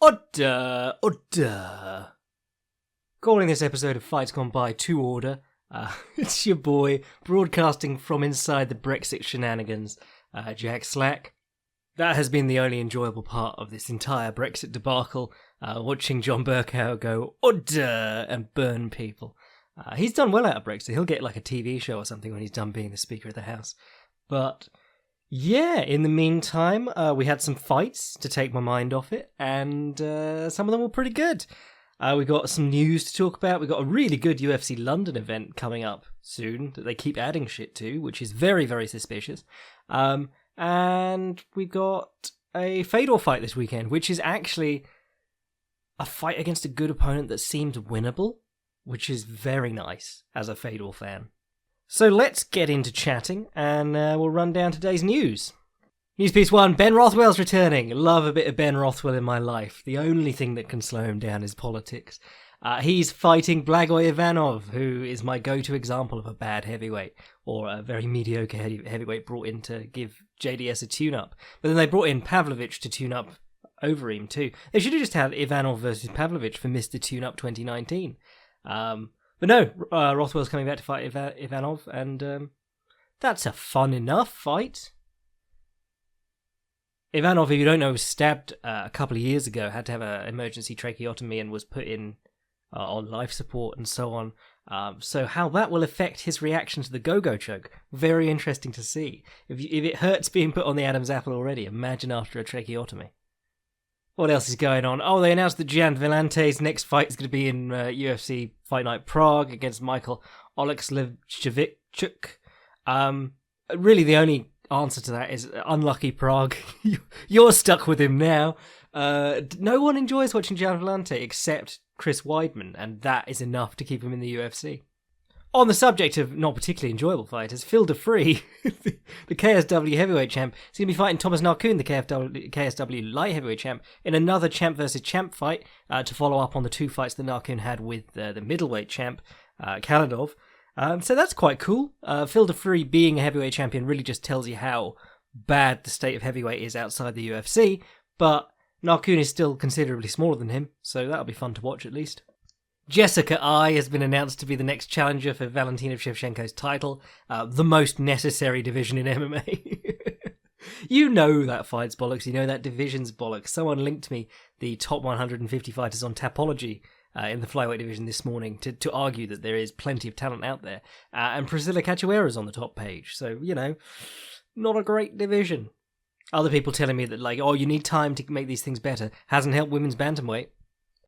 Order. Calling this episode of Fights Gone By to order. It's your boy, broadcasting from inside the Brexit shenanigans, Jack Slack. That has been the only enjoyable part of this entire Brexit debacle, watching John Bercow go, order, and burn people. He's done well out of Brexit. He'll get like a TV show or something when he's done being the Speaker of the House. But yeah, in the meantime, we had some fights to take my mind off it, and some of them were pretty good. We got some news to talk about. We got a really good UFC London event coming up soon that they keep adding shit to, which is very, very suspicious. And we got a Fedor fight this weekend, which is actually a fight against a good opponent that seemed winnable, which is very nice as a Fedor fan. So let's get into chatting, and we'll run down today's news. News piece 1, Ben Rothwell's returning. Love a bit of Ben Rothwell in my life. The only thing that can slow him down is politics. He's fighting Blagoy Ivanov, who is my go-to example of a bad heavyweight, or a very mediocre heavyweight brought in to give JDS a tune-up. But then they brought in Pavlovich to tune up over him too. They should have just had Ivanov versus Pavlovich for Mr. Tune-Up 2019. But no, Rothwell's coming back to fight Ivanov, and that's a fun enough fight. Ivanov, if you don't know, was stabbed a couple of years ago, had to have an emergency tracheotomy and was put in on life support and so on. So how that will affect his reaction to the go-go choke, very interesting to see. If it hurts being put on the Adam's apple already, imagine after a tracheotomy. What else is going on? Oh, they announced that Jan Villante's next fight is going to be in UFC Fight Night Prague against Michael Oleksiejczuk. Really, the only answer to that is unlucky Prague. You're stuck with him now. No one enjoys watching Jan Villante except Chris Weidman, and that is enough to keep him in the UFC. On the subject of not particularly enjoyable fighters, Phil Defree, the KSW heavyweight champ, is going to be fighting Thomas Narkun, the KSW light heavyweight champ, in another champ versus champ fight to follow up on the two fights that Narkun had with the middleweight champ, Kaladov. So that's quite cool. Phil Defree being a heavyweight champion really just tells you how bad the state of heavyweight is outside the UFC, but Narkun is still considerably smaller than him, so that'll be fun to watch at least. Jessica Ai has been announced to be the next challenger for Valentina Shevchenko's title, the most necessary division in MMA. You know that fight's bollocks, you know that division's bollocks. Someone linked me the top 150 fighters on Tapology in the flyweight division this morning to argue that there is plenty of talent out there. And Priscilla Cachoeira's on the top page, so, you know, not a great division. Other people telling me that, like, oh, you need time to make these things better. Hasn't helped women's bantamweight.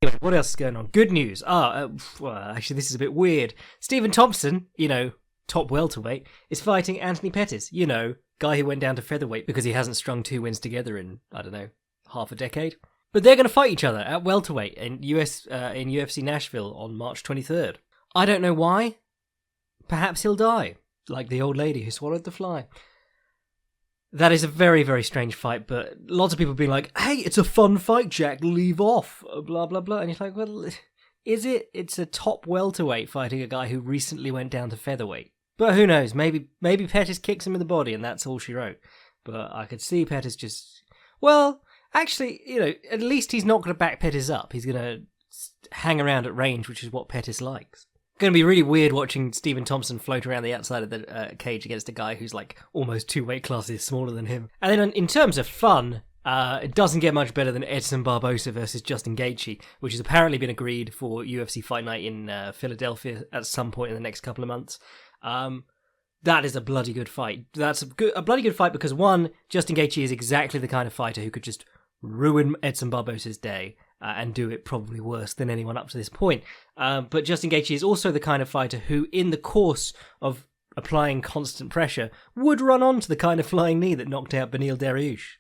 Anyway, what else is going on? Good news. Well, actually, this is a bit weird. Stephen Thompson, you know, top welterweight, is fighting Anthony Pettis, you know, guy who went down to featherweight because he hasn't strung 2 wins together in, I don't know, half a decade. But they're going to fight each other at welterweight in UFC Nashville on March 23rd. I don't know why. Perhaps he'll die, like the old lady who swallowed the fly. That is a very, very strange fight, but lots of people have been like, hey, it's a fun fight, Jack, leave off, blah, blah, blah. And you're like, well, is it? It's a top welterweight fighting a guy who recently went down to featherweight. But who knows, maybe Pettis kicks him in the body and that's all she wrote. But I could see Pettis just... Well, actually, you know, at least he's not going to back Pettis up. He's going to hang around at range, which is what Pettis likes. Going to be really weird watching Stephen Thompson float around the outside of the cage against a guy who's like almost 2 weight classes smaller than him. And then in terms of fun, it doesn't get much better than Edson Barbosa versus Justin Gaethje, which has apparently been agreed for UFC Fight Night in Philadelphia at some point in the next couple of months. That is a bloody good fight. That's a bloody good fight because, one, Justin Gaethje is exactly the kind of fighter who could just ruin Edson Barbosa's day. And do it probably worse than anyone up to this point. But Justin Gaethje is also the kind of fighter who, in the course of applying constant pressure, would run onto the kind of flying knee that knocked out Beneil Dariush.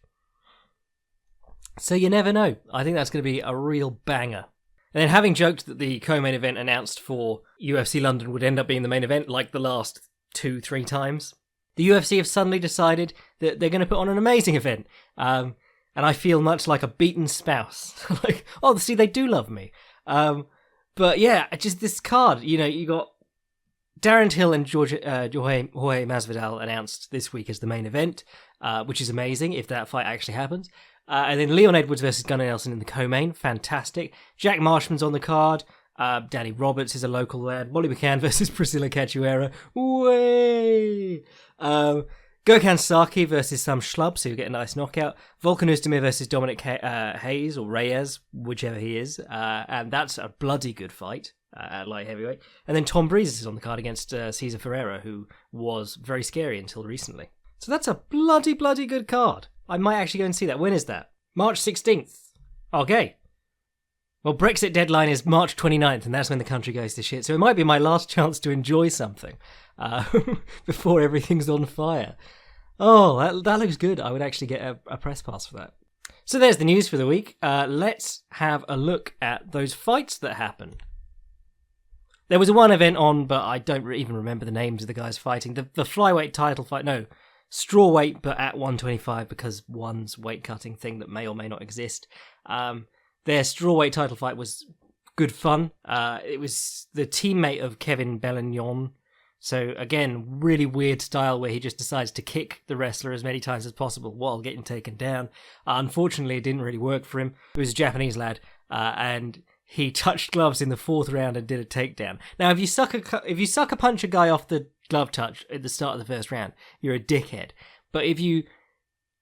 So you never know. I think that's going to be a real banger. And then, having joked that the co-main event announced for UFC London would end up being the main event like the last 2-3 times, the UFC have suddenly decided that they're going to put on an amazing event. And I feel much like a beaten spouse. Like, oh, see, they do love me. But yeah, just this card, you know, you got Darren Till and Jorge Masvidal announced this week as the main event, which is amazing if that fight actually happens. And then Leon Edwards versus Gunnar Nelson in the co-main. Fantastic. Jack Marshman's on the card. Danny Roberts is a local lad. Molly McCann versus Priscilla Cachoeira. Way! Gökhan Saki versus some schlub, so you get a nice knockout. Volkan Oezdemir versus Dominic Hayes, or Reyes, whichever he is. And that's a bloody good fight at light heavyweight. And then Tom Breeze is on the card against Cesar Ferreira, who was very scary until recently. So that's a bloody good card. I might actually go and see that. When is that? March 16th. Okay. Well, Brexit deadline is March 29th, and that's when the country goes to shit. So it might be my last chance to enjoy something before everything's on fire. Oh, that looks good. I would actually get a press pass for that. So there's the news for the week. Let's have a look at those fights that happened. There was one event on, but I don't even remember the names of the guys fighting. The flyweight title fight, no, strawweight, but at 125 because one's weight cutting thing that may or may not exist. Their strawweight title fight was good fun. It was the teammate of Kevin Bellignon. So again, really weird style where he just decides to kick the wrestler as many times as possible while getting taken down. Unfortunately, it didn't really work for him. He was a Japanese lad, and he touched gloves in the fourth round and did a takedown. Now, if you sucker punch a guy off the glove touch at the start of the first round, you're a dickhead. But if you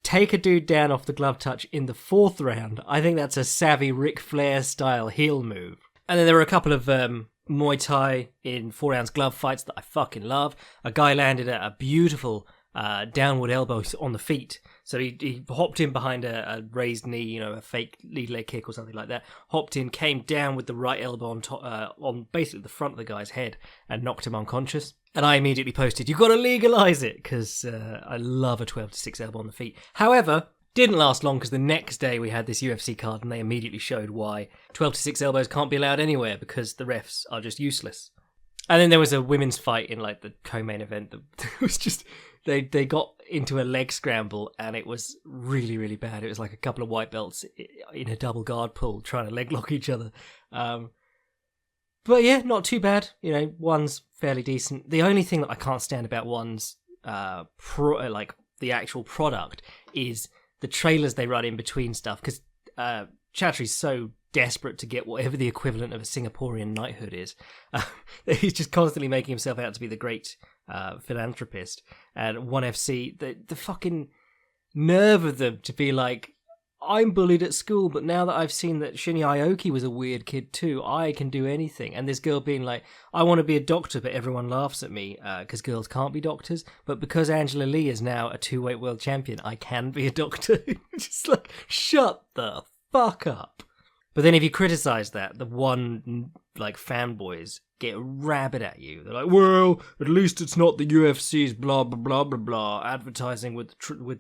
take a dude down off the glove touch in the fourth round, I think that's a savvy Ric Flair style heel move. And then there were a couple of Muay Thai in 4 ounce glove fights that I fucking love. A guy landed a beautiful downward elbow on the feet. So he hopped in behind a raised knee, a fake lead leg kick or something like that. Hopped in, came down with the right elbow on basically the front of the guy's head and knocked him unconscious. And I immediately posted, "You've got to legalise it," because I love a 12-6 elbow on the feet. However, didn't last long because the next day we had this UFC card and they immediately showed why 12-6 elbows can't be allowed anywhere because the refs are just useless. And then there was a women's fight in like the co-main event that was just they got into a leg scramble and it was really, really bad. It was like a couple of white belts in a double guard pull trying to leg lock each other. But yeah, not too bad. One's fairly decent. The only thing that I can't stand about one's the actual product is the trailers they run in between stuff, because Chatri's so desperate to get whatever the equivalent of a Singaporean knighthood is. He's just constantly making himself out to be the great philanthropist. And 1FC, the fucking nerve of them to be like, I'm bullied at school, but now that I've seen that Shinya Aoki was a weird kid too, I can do anything. And this girl being like, I want to be a doctor, but everyone laughs at me because girls can't be doctors. But because Angela Lee is now a 2-weight world champion, I can be a doctor. Just like, shut the fuck up. But then if you criticize that, the one fanboys get rabid at you. They're like, well, at least it's not the UFC's blah blah blah blah blah advertising with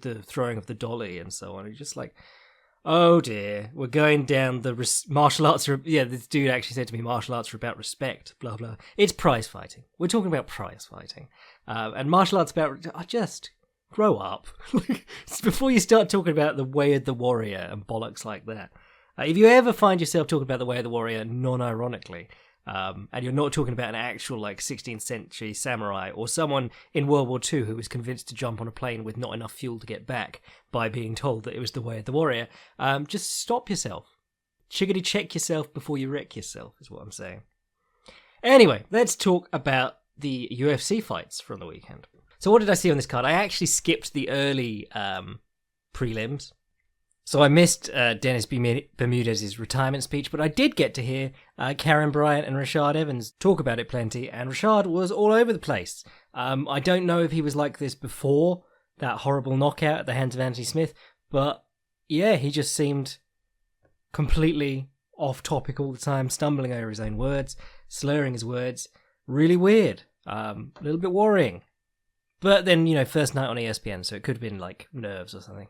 the throwing of the dolly and so on. You're just like, oh dear, we're going down the martial arts. This dude actually said to me, martial arts are about respect, blah, blah. It's prize fighting. We're talking about prize fighting. And martial arts about, just grow up. Before you start talking about the way of the warrior and bollocks like that. If you ever find yourself talking about the way of the warrior non-ironically, and you're not talking about an actual 16th century samurai or someone in World War II who was convinced to jump on a plane with not enough fuel to get back by being told that it was the way of the warrior, just stop yourself. Chickadee check yourself before you wreck yourself is what I'm saying. Anyway, let's talk about the UFC fights from the weekend. So what did I see on this card? I actually skipped the early prelims. So I missed Dennis Bermudez's retirement speech, but I did get to hear Karen Bryant and Rashad Evans talk about it plenty, and Rashad was all over the place. I don't know if he was like this before that horrible knockout at the hands of Anthony Smith, but yeah, he just seemed completely off topic all the time, stumbling over his own words, slurring his words. Really weird. A little bit worrying. But then, first night on ESPN, so it could have been nerves or something.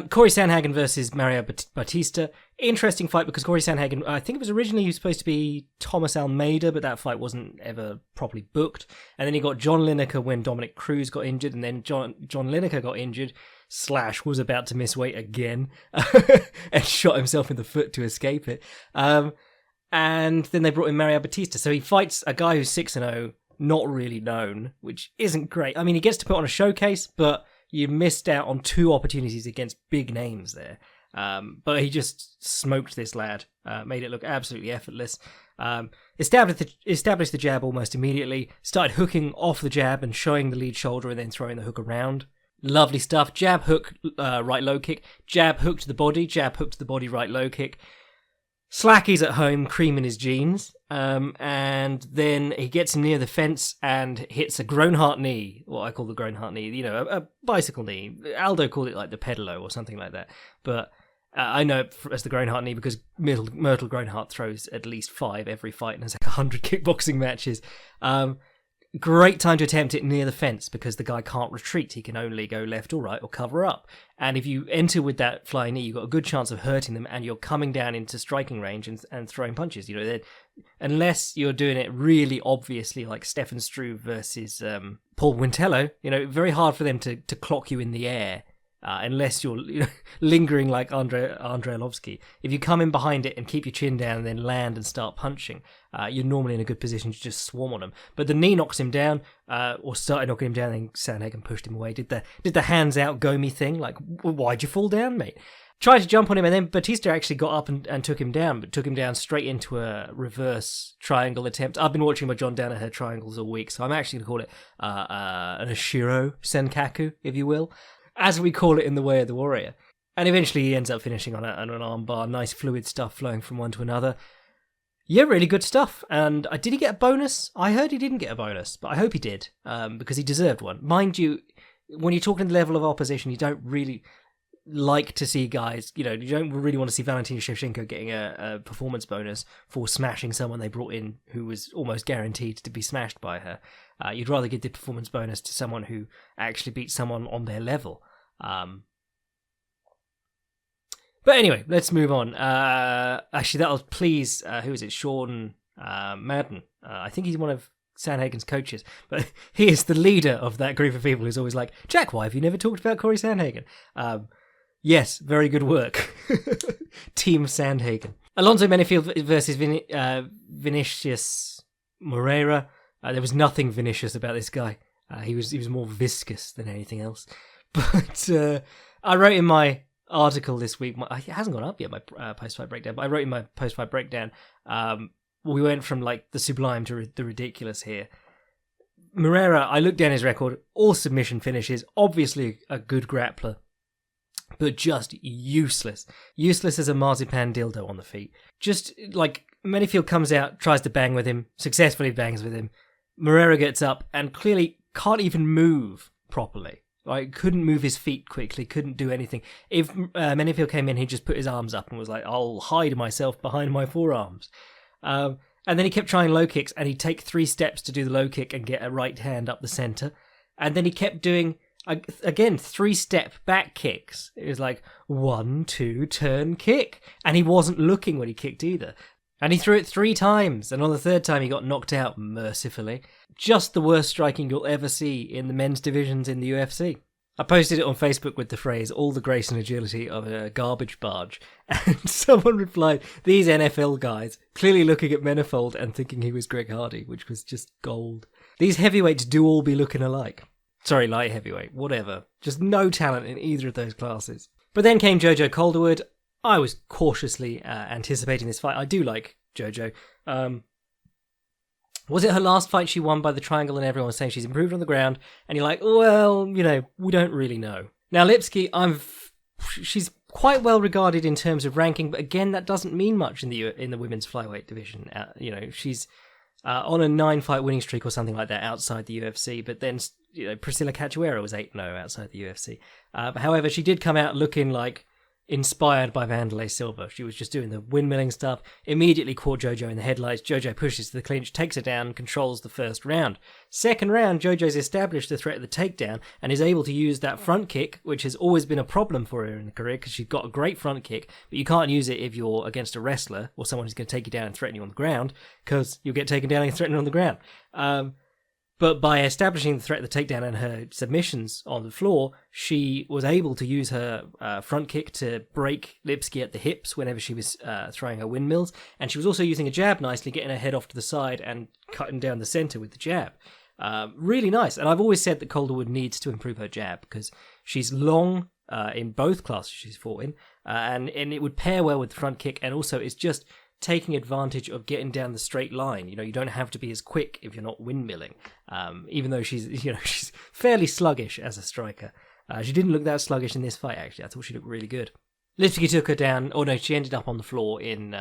Corey Sandhagen versus Mario Batista. Interesting fight because Corey Sandhagen, I think it was originally supposed to be Thomas Almeida, but that fight wasn't ever properly booked. And then you got John Lineker when Dominic Cruz got injured, and then John Lineker got injured, / was about to miss weight again, and shot himself in the foot to escape it. And then they brought in Mario Batista. So he fights a guy who's 6-0, not really known, which isn't great. I mean, he gets to put on a showcase, but you missed out on 2 opportunities against big names there. But he just smoked this lad, made it look absolutely effortless. Established the jab almost immediately, started hooking off the jab and showing the lead shoulder and then throwing the hook around. Lovely stuff. Jab, hook, right low kick. Jab, hook to the body. Jab, hook to the body, right low kick. Slacky's at home, creaming his jeans, and then he gets near the fence and hits a Groenhart knee, what I call the Groenhart knee, a bicycle knee. Aldo called it like the pedalo or something like that, but I know it as the Groenhart knee because Myrtle Groenhart throws at least 5 every fight and has like 100 kickboxing matches. Great time to attempt it near the fence because the guy can't retreat. He can only go left or right or cover up. And if you enter with that flying knee, you've got a good chance of hurting them and you're coming down into striking range and throwing punches. Unless you're doing it really obviously like Stefan Struve versus Paul Wintello, very hard for them to clock you in the air. Unless you're lingering like Andrei Arlovsky. If you come in behind it and keep your chin down and then land and start punching, you're normally in a good position to just swarm on him. But the knee knocks him down, or started knocking him down, and then Sandhagen pushed him away. Did the hands out go me thing, like, why'd you fall down, mate? Tried to jump on him, and then Batista actually got up and took him down, but took him down straight into a reverse triangle attempt. I've been watching my John Danaher triangles all week, so I'm actually going to call it an Ashiro Senkaku, if you will, as we call it in the Way of the Warrior. And eventually he ends up finishing on an arm bar. Nice fluid stuff flowing from one to another. Yeah, really good stuff. And did he get a bonus? I heard he didn't get a bonus, but I hope he did, because he deserved one. Mind you, when you're talking the level of opposition, you don't really like to see guys, you don't really want to see Valentina Shevchenko getting a performance bonus for smashing someone they brought in who was almost guaranteed to be smashed by her. You'd rather give the performance bonus to someone who actually beat someone on their level. But anyway, let's move on. Actually, that'll please, who is it? Sean Madden. I think he's one of Sandhagen's coaches, but he is the leader of that group of people who's always like, Jack, why have you never talked about Corey Sandhagen? Yes, very good work. Team Sandhagen. Alonso Menefield versus Vinicius Moreira. There was nothing Vinicius about this guy. He was more viscous than anything else. But I wrote in my article this week, it hasn't gone up yet, my post-fight breakdown, but I wrote in my post-fight breakdown, we went from like the sublime to the ridiculous here. Moreira, I looked down his record, all submission finishes, obviously a good grappler, but just useless. Useless as a marzipan dildo on the feet. Just like Menefield comes out, tries to bang with him, successfully bangs with him. Moreira gets up and clearly can't even move properly. Like, couldn't move his feet quickly, couldn't do anything. If Menefield came in, he'd just put his arms up and was like, I'll hide myself behind my forearms. And then he kept trying low kicks, and he'd take 3 steps to do the low kick and get a right hand up the centre. And then he kept doing, again, 3-step back kicks. It was like, 1, 2, turn, kick. And he wasn't looking when he kicked either. And he threw it 3 times, and on the 3rd time he got knocked out, mercifully. Just the worst striking you'll ever see in the men's divisions in the UFC. I posted it on Facebook with the phrase, all the grace and agility of a garbage barge, and someone replied, these NFL guys, clearly looking at Menefold and thinking he was Greg Hardy, which was just gold. These heavyweights do all be looking alike. Sorry, light heavyweight, whatever. Just no talent in either of those classes. But then came Jojo Calderwood. I was cautiously anticipating this fight. I do like Jojo. Was it her last fight she won by the triangle and everyone was saying she's improved on the ground? And you're like, well, we don't really know. Now, Lipski, she's quite well regarded in terms of ranking, but again, that doesn't mean much in the women's flyweight division. She's on a 9-fight winning streak or something like that outside the UFC, but then Priscilla Cachoeira was 8-0 outside the UFC. However, she did come out looking like inspired by Wanderlei Silva. She was just doing the windmilling stuff, immediately caught Jojo in the headlights. Jojo pushes to the clinch, takes her down, controls the first round. Second round, Jojo's established the threat of the takedown and is able to use that front kick, which has always been a problem for her in her career because she's got a great front kick, but you can't use it if you're against a wrestler or someone who's going to take you down and threaten you on the ground, because you'll get taken down and threatened on the ground. But by establishing the threat of the takedown and her submissions on the floor, she was able to use her front kick to break Lipski at the hips whenever she was throwing her windmills. And she was also using a jab nicely, getting her head off to the side and cutting down the centre with the jab. Really nice. And I've always said that Calderwood needs to improve her jab because she's long in both classes she's fought in, and it would pair well with the front kick, and also it's just taking advantage of getting down the straight line. You don't have to be as quick if you're not windmilling. Even though she's fairly sluggish as a striker. She didn't look that sluggish in this fight, actually. I thought she looked really good. Lipsky took her down. Oh no, she ended up on the floor in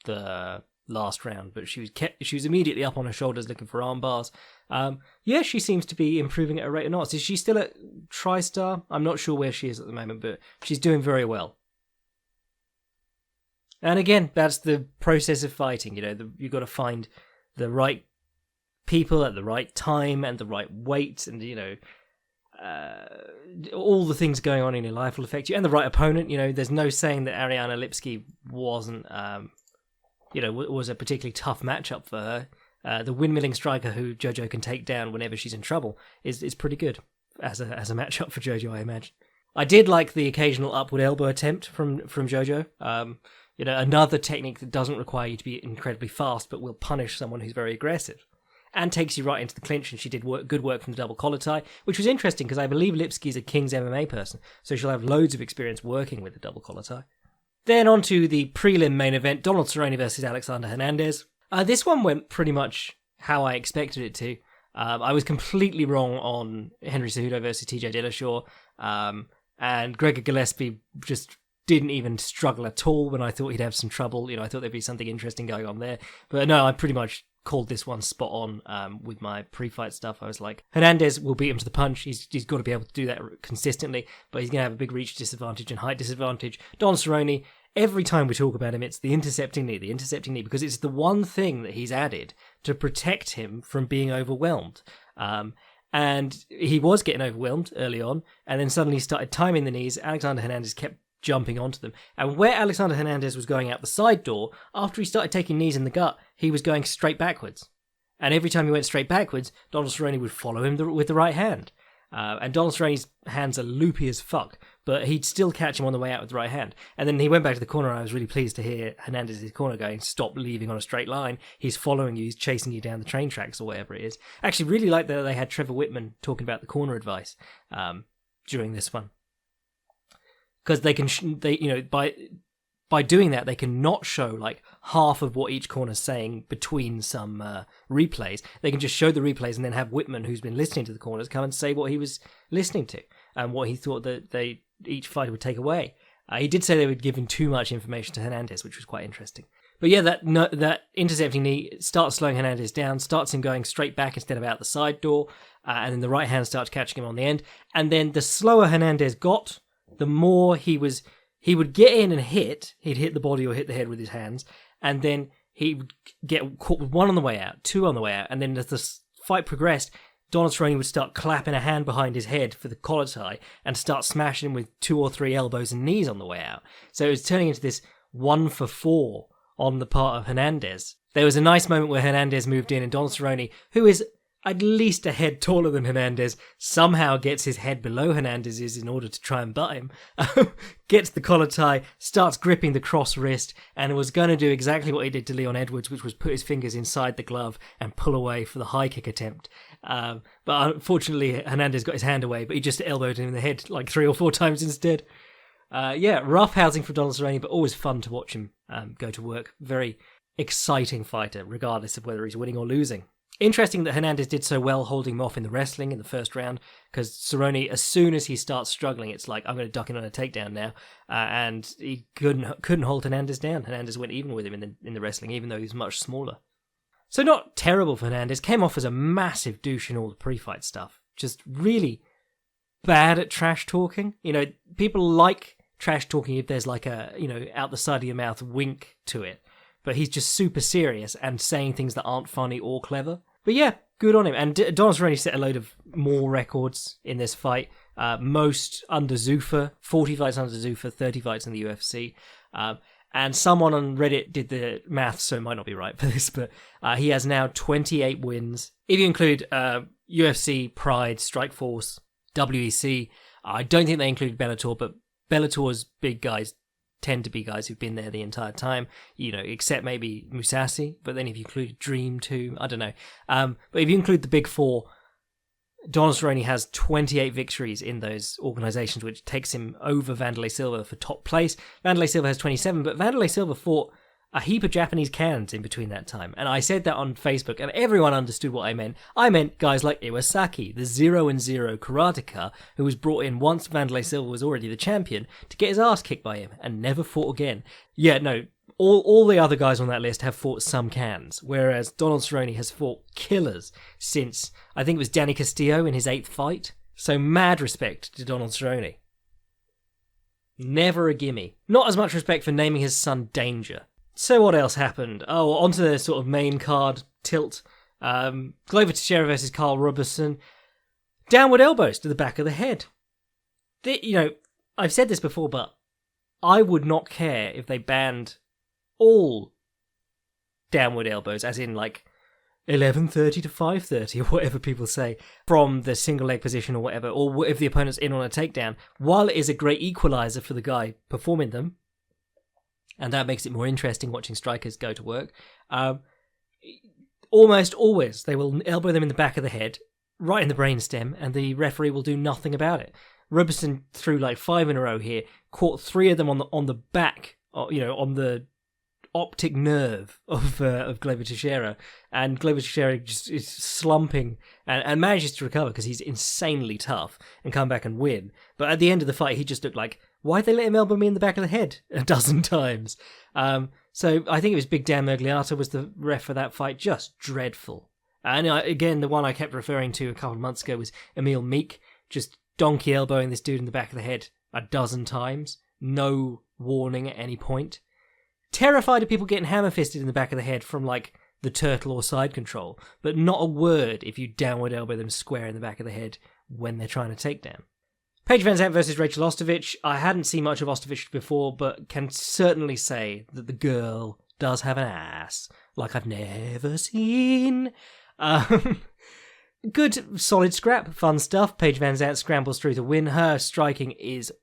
the last round, but she was immediately up on her shoulders looking for arm bars. Yeah, she seems to be improving at a rate of knots. Is she still at TriStar? I'm not sure where she is at the moment, but she's doing very well. And again, that's the process of fighting. You've got to find the right people at the right time and the right weight, and all the things going on in your life will affect you, and the right opponent. There's no saying that Ariane Lipski wasn't, was a particularly tough matchup for her. The windmilling striker who JoJo can take down whenever she's in trouble is pretty good as a matchup for JoJo, I imagine. I did like the occasional upward elbow attempt from JoJo. Another technique that doesn't require you to be incredibly fast, but will punish someone who's very aggressive. And takes you right into the clinch, and she did good work from the double collar tie, which was interesting because I believe Lipsky's a King's MMA person, so she'll have loads of experience working with the double collar tie. Then on to the prelim main event, Donald Cerrone versus Alexander Hernandez. This one went pretty much how I expected it to. I was completely wrong on Henry Cejudo versus TJ Dillashaw, and Gregor Gillespie just didn't even struggle at all when I thought he'd have some trouble. I thought there'd be something interesting going on there. But no, I pretty much called this one spot on with my pre-fight stuff. I was like, Hernandez will beat him to the punch. He's got to be able to do that consistently, but he's going to have a big reach disadvantage and height disadvantage. Don Cerrone, every time we talk about him, it's the intercepting knee, because it's the one thing that he's added to protect him from being overwhelmed. And he was getting overwhelmed early on, and then suddenly started timing the knees. Alexander Hernandez kept jumping onto them. And where Alexander Hernandez was going out the side door, after he started taking knees in the gut, he was going straight backwards. And every time he went straight backwards, Donald Cerrone would follow him with the right hand. And Donald Cerrone's hands are loopy as fuck, but he'd still catch him on the way out with the right hand. And then he went back to the corner, and I was really pleased to hear Hernandez's corner going, stop leaving on a straight line. He's following you, he's chasing you down the train tracks or whatever it is. Actually, really like that they had Trevor Whitman talking about the corner advice during this one. Because by doing that, they can not show like half of what each corner's saying between some replays. They can just show the replays and then have Whitman, who's been listening to the corners, come and say what he was listening to and what he thought that each fighter would take away. He did say they were giving too much information to Hernandez, which was quite interesting. But yeah, that intercepting knee starts slowing Hernandez down, starts him going straight back instead of out the side door, and then the right hand starts catching him on the end. And then the slower Hernandez got, the more he would get in and hit. He'd hit the body or hit the head with his hands, and then he would get caught with one on the way out, two on the way out, and then as the fight progressed, Donald Cerrone would start clapping a hand behind his head for the collar tie and start smashing him with 2 or 3 elbows and knees on the way out. So it was turning into this 1-for-4 on the part of Hernandez. There was a nice moment where Hernandez moved in, and Donald Cerrone, who is at least a head taller than Hernandez, somehow gets his head below Hernandez's in order to try and butt him, gets the collar tie, starts gripping the cross wrist, and was going to do exactly what he did to Leon Edwards, which was put his fingers inside the glove and pull away for the high kick attempt. But unfortunately, Hernandez got his hand away, but he just elbowed him in the head like 3 or 4 times instead. Rough housing for Donald Cerrone, but always fun to watch him go to work. Very exciting fighter, regardless of whether he's winning or losing. Interesting that Hernandez did so well holding him off in the wrestling in the first round, because Cerrone, as soon as he starts struggling, it's like, I'm going to duck in on a takedown now, and he couldn't hold Hernandez down. Hernandez went even with him in the wrestling, even though he was much smaller. So not terrible for Hernandez. Came off as a massive douche in all the pre-fight stuff. Just really bad at trash talking. People like trash talking if there's like a, out the side of your mouth wink to it. But he's just super serious and saying things that aren't funny or clever. But yeah, good on him. And Donald Cerrone set a load of more records in this fight. Most under Zuffa, 40 fights under Zuffa, 30 fights in the UFC. And someone on Reddit did the math, so it might not be right for this, but he has now 28 wins. If you include UFC, Pride, Strikeforce, WEC, I don't think they include Bellator, but Bellator's big guys tend to be guys who've been there the entire time, except maybe Mousasi, but then if you include Dream too, I don't know. But if you include the big 4, Donald Cerrone has 28 victories in those organizations, which takes him over Wanderlei Silva for top place. Wanderlei Silva has 27, but Wanderlei Silva fought a heap of Japanese cans in between that time. And I said that on Facebook, and everyone understood what I meant. I meant guys like Iwasaki, the 0-0 karateka, who was brought in once Wanderlei Silva was already the champion, to get his ass kicked by him, and never fought again. Yeah, no, all the other guys on that list have fought some cans, whereas Donald Cerrone has fought killers since, I think it was Danny Castillo in his 8th fight. So mad respect to Donald Cerrone. Never a gimme. Not as much respect for naming his son Danger. So what else happened? Oh, onto the sort of main card tilt. Glover Teixeira versus Carl Roberson. Downward elbows to the back of the head. I've said this before, but I would not care if they banned all downward elbows, as in like 11:30 to 5:30 or whatever people say, from the single leg position or whatever, or if the opponent's in on a takedown, while it is a great equalizer for the guy performing them, and that makes it more interesting watching strikers go to work. Almost always they will elbow them in the back of the head, right in the brainstem, and the referee will do nothing about it. Roberson threw like 5 in a row here, caught 3 of them on the back, on the optic nerve of Glover Teixeira, and Glover Teixeira just is slumping and manages to recover because he's insanely tough and come back and win. But at the end of the fight, he just looked like, why'd they let him elbow me in the back of the head a dozen times? So I think it was Big Dan Mergliata was the ref for that fight. Just dreadful. And again, the one I kept referring to a couple of months ago was Emil Meek, just donkey elbowing this dude in the back of the head a dozen times. No warning at any point. Terrified of people getting hammer-fisted in the back of the head from, like, the turtle or side control, but not a word if you downward elbow them square in the back of the head when they're trying to take down. Paige Van Zandt versus Rachel Ostovich. I hadn't seen much of Ostovich before, but can certainly say that the girl does have an ass like I've never seen. Good, solid scrap, fun stuff. Paige Van Zandt scrambles through to win. Her striking is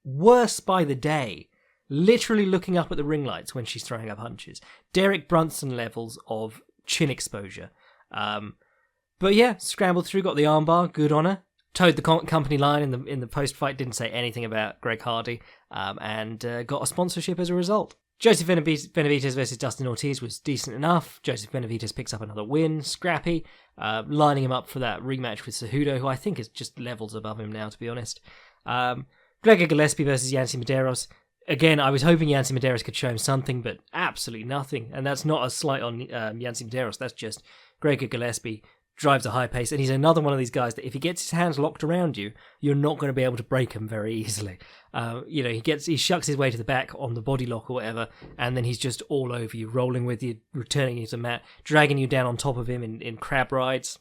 worse by the day. Literally looking up at the ring lights when she's throwing up punches. Derek Brunson levels of chin exposure. But yeah, scrambled through, got the armbar, good on her. Towed the company line in the post-fight, didn't say anything about Greg Hardy, and got a sponsorship as a result. Joseph Benavidez versus Dustin Ortiz was decent enough. Joseph Benavidez picks up another win, scrappy, lining him up for that rematch with Cejudo, who I think is just levels above him now, to be honest. Gregor Gillespie versus Yancy Medeiros. Again, I was hoping Yancy Medeiros could show him something, but absolutely nothing. And that's not a slight on Yancy Medeiros. That's just Gregor Gillespie drives a high pace. And he's another one of these guys that if he gets his hands locked around you, you're not going to be able to break him very easily. He shucks his way to the back on the body lock or whatever, and then he's just all over you, rolling with you, returning you to the mat, dragging you down on top of him in crab rides.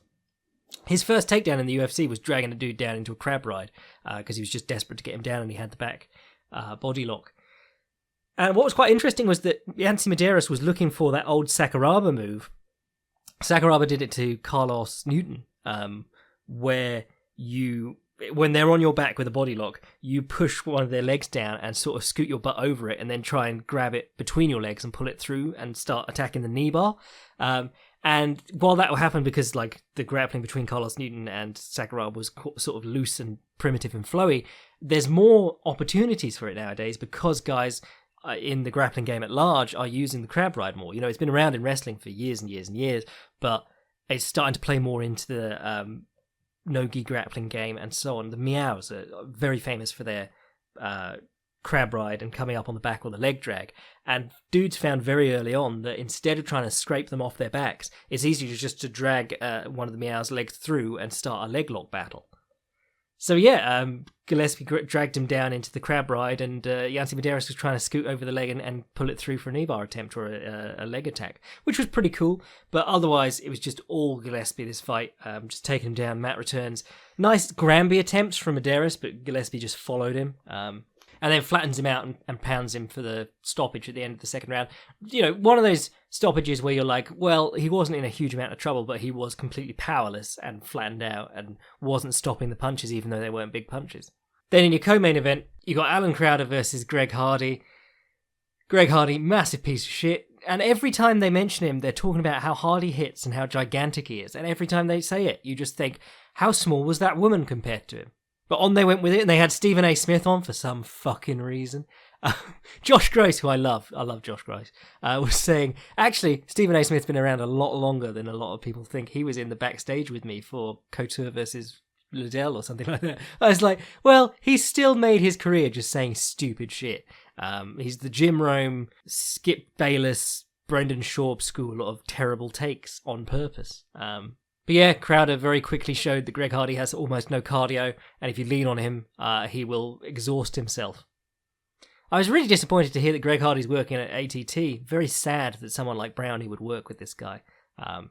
His first takedown in the UFC was dragging a dude down into a crab ride because he was just desperate to get him down and he had the back body lock. And what was quite interesting was that Yancy Medeiros was looking for that old Sakuraba move. Sakuraba did it to Carlos Newton, where when they're on your back with a body lock, you push one of their legs down and sort of scoot your butt over it and then try and grab it between your legs and pull it through and start attacking the knee bar. And while that will happen because like the grappling between Carlos Newton and Sakuraba was sort of loose and primitive and flowy, there's more opportunities for it nowadays because guys in the grappling game at large are using the crab ride more. It's been around in wrestling for years and years and years, but it's starting to play more into the no-gi grappling game and so on. The Meows are very famous for their crab ride and coming up on the back or the leg drag. And dudes found very early on that instead of trying to scrape them off their backs, it's easier just to drag one of the Meows' legs through and start a leg lock battle. So yeah, Gillespie dragged him down into the crab ride, and Yancy Medeiros was trying to scoot over the leg and pull it through for a knee bar attempt or a leg attack, which was pretty cool. But otherwise, it was just all Gillespie this fight, just taking him down, mat returns. Nice Granby attempts from Medeiros, but Gillespie just followed him. And then flattens him out and pounds him for the stoppage at the end of the second round. One of those stoppages where you're like, well, he wasn't in a huge amount of trouble, but he was completely powerless and flattened out and wasn't stopping the punches, even though they weren't big punches. Then in your co-main event, you got Alan Crowder versus Greg Hardy. Greg Hardy, massive piece of shit. And every time they mention him, they're talking about how hard he hits and how gigantic he is. And every time they say it, you just think, how small was that woman compared to him? But on they went with it, and they had Stephen A. Smith on for some fucking reason. Josh Gross, who I love Josh Gross, was saying, actually, Stephen A. Smith's been around a lot longer than a lot of people think. He was in the backstage with me for Couture versus Liddell or something like that. I was like, well, he's still made his career just saying stupid shit. He's the Jim Rome, Skip Bayless, Brendan Schaub school of terrible takes on purpose. But yeah, Crowder very quickly showed that Greg Hardy has almost no cardio, and if you lean on him, he will exhaust himself. I was really disappointed to hear that Greg Hardy's working at ATT. Very sad that someone like Brownie would work with this guy.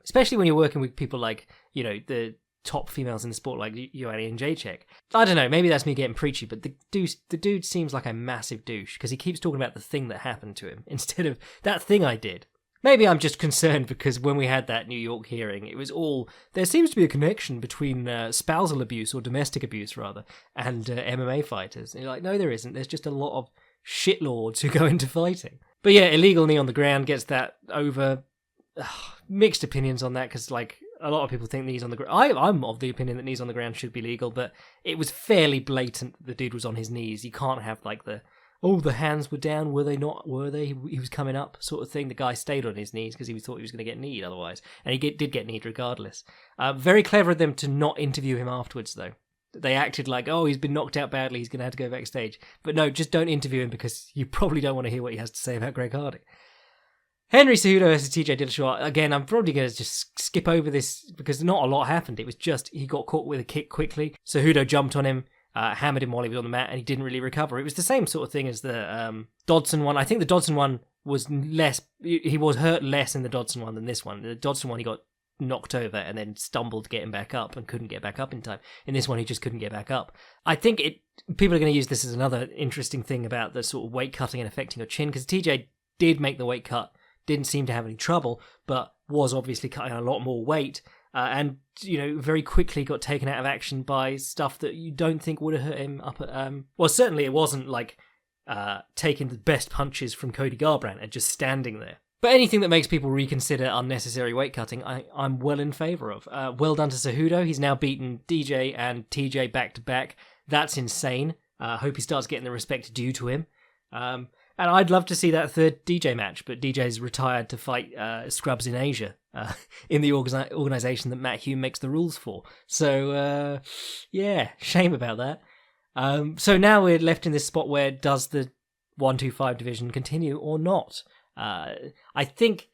Especially when you're working with people like, the top females in the sport like Joanna and Jacek. I don't know, maybe that's me getting preachy, but the dude seems like a massive douche because he keeps talking about the thing that happened to him instead of that thing I did. Maybe I'm just concerned because when we had that New York hearing, it was all... There seems to be a connection between spousal abuse, or domestic abuse rather, and MMA fighters. And you're like, no, there isn't. There's just a lot of shitlords who go into fighting. But yeah, illegal knee on the ground gets that over. Mixed opinions on that because, like, a lot of people think knees on the ground. I'm of the opinion that knees on the ground should be legal, but it was fairly blatant that the dude was on his knees. You can't have, like, the hands were down, were they not? Were they? He was coming up, sort of thing. The guy stayed on his knees because he thought he was going to get kneed otherwise. And he did get kneed regardless. Very clever of them to not interview him afterwards, though. They acted like, oh, he's been knocked out badly, he's going to have to go backstage. But no, just don't interview him because you probably don't want to hear what he has to say about Greg Hardy. Henry Cejudo versus TJ Dillashaw. Again, I'm probably going to just skip over this because not a lot happened. It was just he got caught with a kick quickly. Cejudo jumped on him, hammered him while he was on the mat, and he didn't really recover. It was the same sort of thing as the Dodson one. I think the Dodson one was less... He was hurt less in the Dodson one than this one. The Dodson one, he got knocked over and then stumbled getting back up and couldn't get back up in time. In this one, he just couldn't get back up. I think people are going to use this as another interesting thing about the sort of weight cutting and affecting your chin, because TJ did make the weight cut, didn't seem to have any trouble, but was obviously cutting a lot more weight, and very quickly got taken out of action by stuff that you don't think would have hurt him up at... Well, certainly it wasn't like taking the best punches from Cody Garbrandt and just standing there. But anything that makes people reconsider unnecessary weight cutting, I'm well in favour of. Well done to Cejudo. He's now beaten DJ and TJ back to back. That's insane. Hope he starts getting the respect due to him. And I'd love to see that third DJ match, but DJ's retired to fight Scrubs in Asia in the organisation that Matt Hume makes the rules for. So, yeah, shame about that. So now we're left in this spot where does the 125 division continue or not? I think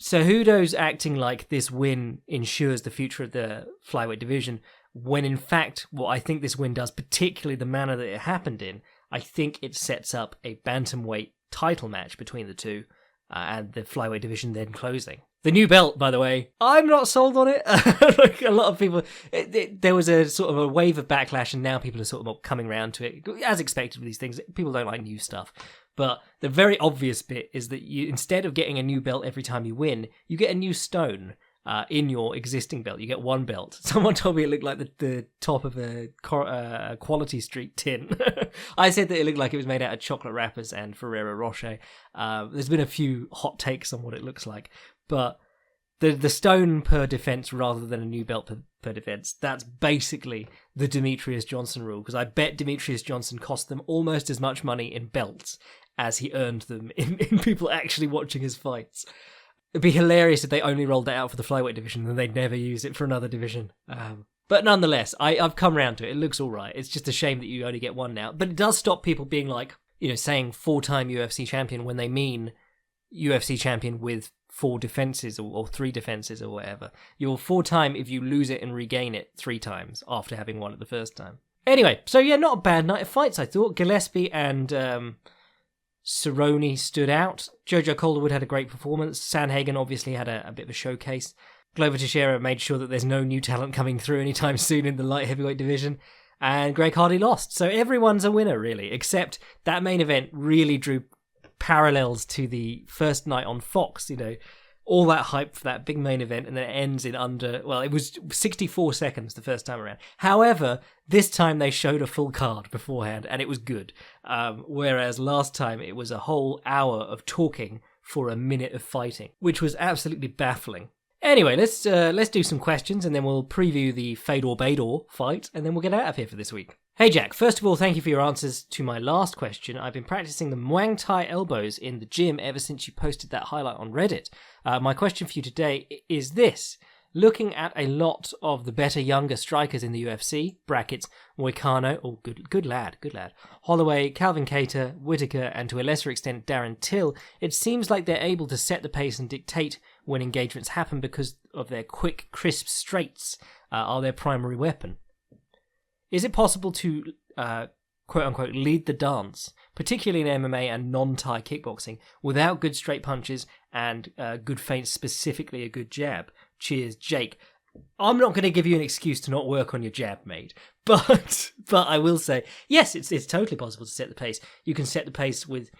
Cejudo's acting like this win ensures the future of the flyweight division, when in fact what I think this win does, particularly the manner that it happened in, I think it sets up a bantamweight title match between the two, and the flyweight division then closing. The new belt, by the way, I'm not sold on it. Like a lot of people, there was a sort of a wave of backlash, and now people are sort of coming around to it. As expected with these things, people don't like new stuff. But the very obvious bit is that you, instead of getting a new belt every time you win, you get a new stone in your existing belt. You get one belt. Someone told me it looked like the top of a Quality Street tin. I said that it looked like it was made out of chocolate wrappers and Ferrero Rocher. There's been a few hot takes on what it looks like. But the stone per defense rather than a new belt per defense, that's basically the Demetrius Johnson rule, because I bet Demetrius Johnson cost them almost as much money in belts as he earned them in people actually watching his fights. It'd be hilarious if they only rolled that out for the flyweight division and they'd never use it for another division. But nonetheless, I've come round to it. It looks all right. It's just a shame that you only get one now. But it does stop people being like, saying 4-time UFC champion when they mean UFC champion with 4 defenses or 3 defenses or whatever. You're 4-time if you lose it and regain it 3 times after having won it the first time. Anyway, so yeah, not a bad night of fights, I thought. Gillespie and Cerrone stood out. Jojo Calderwood had a great performance. Sanhagen obviously had a bit of a showcase. Glover Teixeira made sure that there's no new talent coming through anytime soon in the light heavyweight division. And Greg Hardy lost. So everyone's a winner, really, except that main event really drew parallels to the first night on Fox. All that hype for that big main event, and then it ends in it was 64 seconds the first time around. However, this time they showed a full card beforehand, and it was good. Whereas last time it was a whole hour of talking for a minute of fighting, which was absolutely baffling. Anyway, let's do some questions, and then we'll preview the Fedor Bador fight, and then we'll get out of here for this week. Hey Jack, first of all, thank you for your answers to my last question. I've been practicing the Muay Thai elbows in the gym ever since you posted that highlight on Reddit. My question for you today is this. Looking at a lot of the better younger strikers in the UFC, brackets, Moicano, oh good lad, Holloway, Calvin Kattar, Whittaker, and to a lesser extent Darren Till, it seems like they're able to set the pace and dictate when engagements happen because of their quick, crisp straights are their primary weapon. Is it possible to, quote-unquote, lead the dance, particularly in MMA and non-Thai kickboxing, without good straight punches and good feints, specifically a good jab? Cheers, Jake. I'm not going to give you an excuse to not work on your jab, mate. But I will say, yes, it's totally possible to set the pace. You can set the pace with,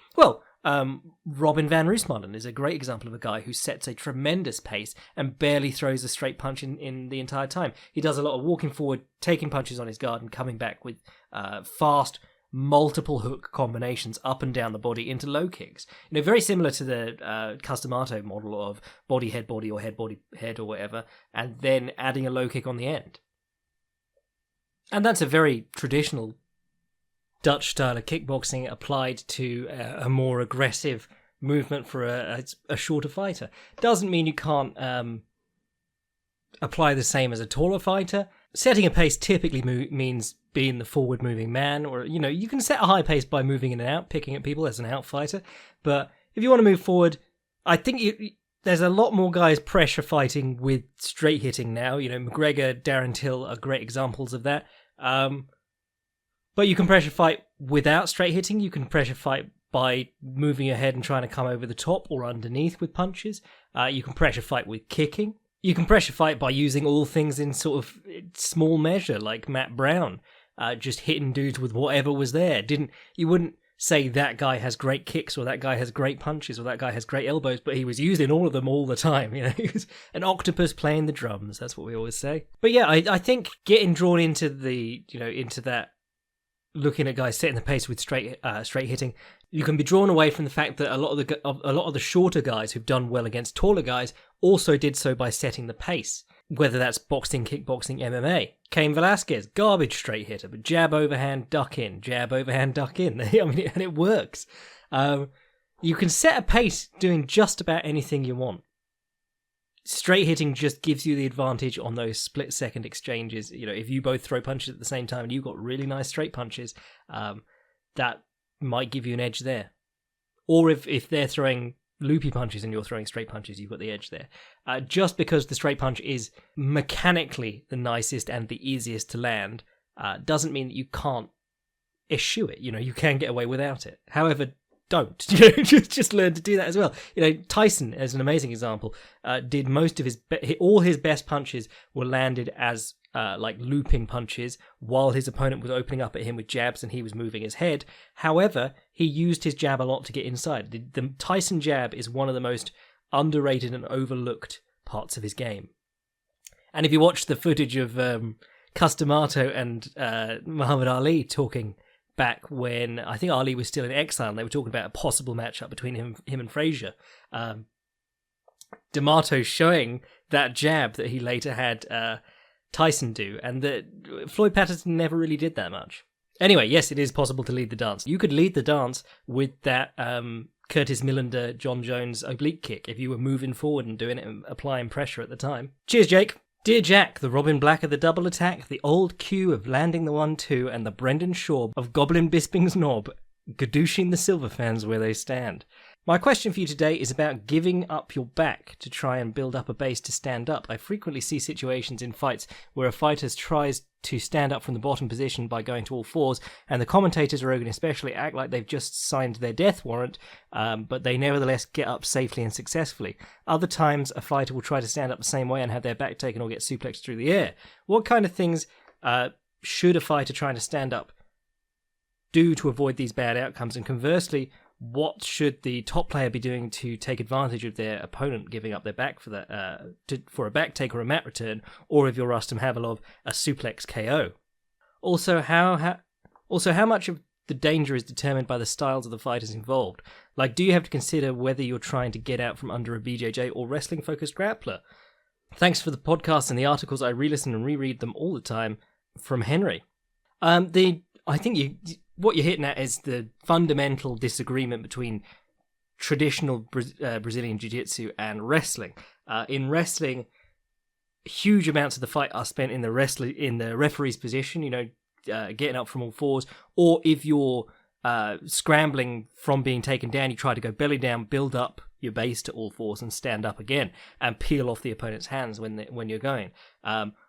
Robin van Roosmalen is a great example of a guy who sets a tremendous pace and barely throws a straight punch in the entire time. He does a lot of walking forward, taking punches on his guard, and coming back with fast, multiple hook combinations up and down the body into low kicks. Very similar to the Customato model of body, head, body, or head, body, head, or whatever, and then adding a low kick on the end. And that's a very traditional Dutch style of kickboxing applied to a more aggressive movement for a shorter fighter. Doesn't mean you can't apply the same as a taller fighter. Setting a pace typically means being the forward moving man, or you can set a high pace by moving in and out, picking at people as an out fighter. But if you want to move forward, I think there's a lot more guys pressure fighting with straight hitting now. McGregor, Darren Till are great examples of that. But you can pressure fight without straight hitting. You can pressure fight by moving your head and trying to come over the top or underneath with punches. You can pressure fight with kicking. You can pressure fight by using all things in sort of small measure, like Matt Brown, just hitting dudes with whatever was there. You wouldn't say that guy has great kicks or that guy has great punches or that guy has great elbows, but he was using all of them all the time. He was an octopus playing the drums. That's what we always say. But yeah, I think getting drawn into into that, looking at guys setting the pace with straight hitting, you can be drawn away from the fact that a lot of the shorter guys who've done well against taller guys also did so by setting the pace. Whether that's boxing, kickboxing, MMA. Cain Velasquez, garbage straight hitter, but jab overhand, duck in, jab overhand, duck in. And it works. You can set a pace doing just about anything you want. Straight hitting just gives you the advantage on those split-second exchanges. If you both throw punches at the same time and you've got really nice straight punches, that might give you an edge there. Or if they're throwing loopy punches and you're throwing straight punches, you've got the edge there. Just because the straight punch is mechanically the nicest and the easiest to land, doesn't mean that you can't eschew it. You can get away without it. However, don't. Just learn to do that as well. Tyson, as an amazing example, did most of all his best punches were landed as like looping punches while his opponent was opening up at him with jabs and he was moving his head. However, he used his jab a lot to get inside. The Tyson jab is one of the most underrated and overlooked parts of his game. And if you watch the footage of Customato and Muhammad Ali talking back when I think Ali was still in exile, and they were talking about a possible matchup between him and Frazier. D'Amato showing that jab that he later had Tyson do, and that Floyd Patterson never really did that much. Anyway, yes, it is possible to lead the dance. You could lead the dance with that Curtis Millender, John Jones oblique kick if you were moving forward and doing it and applying pressure at the time. Cheers, Jake. Dear Jack, the Robin Black of the double attack, the old Q of landing the 1-2, and the Brendan Shaw of Goblin Bisping's knob, gadooshing the Silver fans where they stand. My question for you today is about giving up your back to try and build up a base to stand up. I frequently see situations in fights where a fighter tries to stand up from the bottom position by going to all fours, and the commentators, Rogan especially, act like they've just signed their death warrant, but they nevertheless get up safely and successfully. Other times, a fighter will try to stand up the same way and have their back taken or get suplexed through the air. What kind of things should a fighter trying to stand up do to avoid these bad outcomes? And conversely, what should the top player be doing to take advantage of their opponent giving up their back for that for a back take or a mat return, or if you're Rustam Havilov, a suplex KO? Also, how much of the danger is determined by the styles of the fighters involved? Like, do you have to consider whether you're trying to get out from under a BJJ or wrestling-focused grappler? Thanks for the podcast and the articles. I re-listen and reread them all the time. From Henry. I think what you're hitting at is the fundamental disagreement between traditional Brazilian Jiu-Jitsu and wrestling. In wrestling, huge amounts of the fight are spent in the referee's position, getting up from all fours, or if you're scrambling from being taken down, you try to go belly down, build up your base to all fours and stand up again and peel off the opponent's hands when you're going.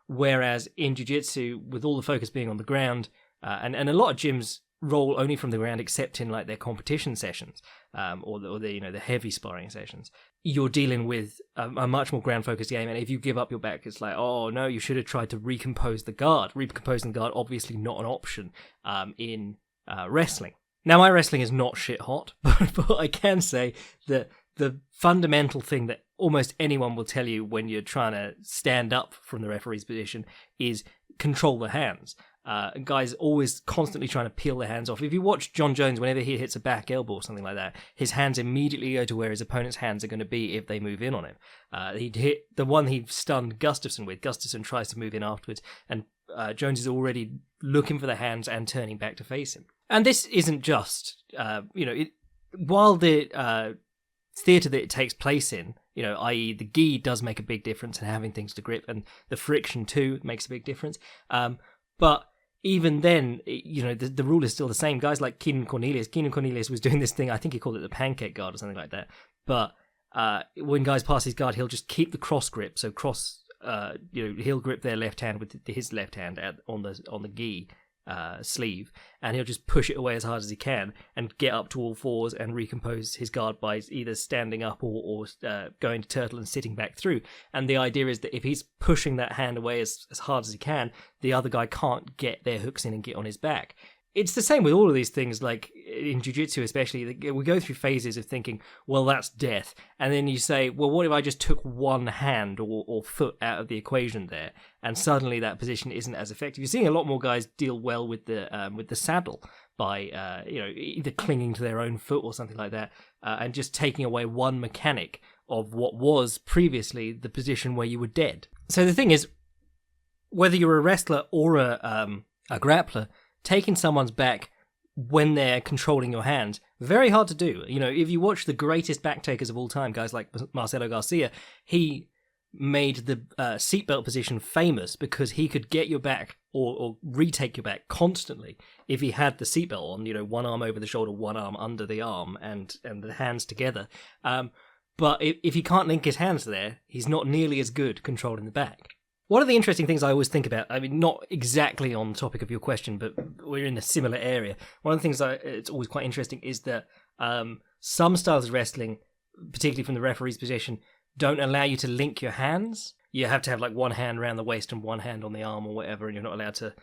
Whereas in Jiu-Jitsu, with all the focus being on the ground, and a lot of gyms roll only from the ground, except in like their competition sessions, or the heavy sparring sessions, you're dealing with a much more ground-focused game. And if you give up your back, it's like, oh no, you should have tried to recompose the guard. Recomposing the guard, obviously not an option in wrestling. Now, my wrestling is not shit hot, but I can say that the fundamental thing that almost anyone will tell you when you're trying to stand up from the referee's position is control the hands. Guys always constantly trying to peel their hands off. If you watch John Jones, whenever he hits a back elbow or something like that, his hands immediately go to where his opponent's hands are going to be if they move in on him. He'd hit the one he stunned Gustafsson with. Gustafsson tries to move in afterwards, and Jones is already looking for the hands and turning back to face him. And this isn't just, while the theatre that it takes place in, i.e. the gi does make a big difference in having things to grip, and the friction too makes a big difference. But even then, the rule is still the same. Guys like Keenan Cornelius was doing this thing, I think he called it the pancake guard or something like that. But when guys pass his guard, he'll just keep the cross grip. So he'll grip their left hand with his left hand on the gi sleeve, and he'll just push it away as hard as he can and get up to all fours and recompose his guard by either standing up or going to turtle and sitting back through. And the idea is that if he's pushing that hand away as hard as he can, the other guy can't get their hooks in and get on his back. It's the same with all of these things, like in jiu-jitsu especially. We go through phases of thinking, well, that's death. And then you say, well, what if I just took one hand or foot out of the equation there? And suddenly that position isn't as effective. You're seeing a lot more guys deal well with the saddle by either clinging to their own foot or something like that, and just taking away one mechanic of what was previously the position where you were dead. So the thing is, whether you're a wrestler or a grappler, taking someone's back when they're controlling your hands, very hard to do. If you watch the greatest backtakers of all time, guys like Marcelo Garcia, he made the seatbelt position famous because he could get your back or retake your back constantly if he had the seatbelt on, one arm over the shoulder, one arm under the arm, and the hands together. But if he can't link his hands there, he's not nearly as good controlling the back. One of the interesting things I always think about, I mean, not exactly on the topic of your question, but we're in a similar area. One of the things it's always quite interesting is that some styles of wrestling, particularly from the referee's position, don't allow you to link your hands. You have to have like one hand around the waist and one hand on the arm or whatever, and you're not allowed to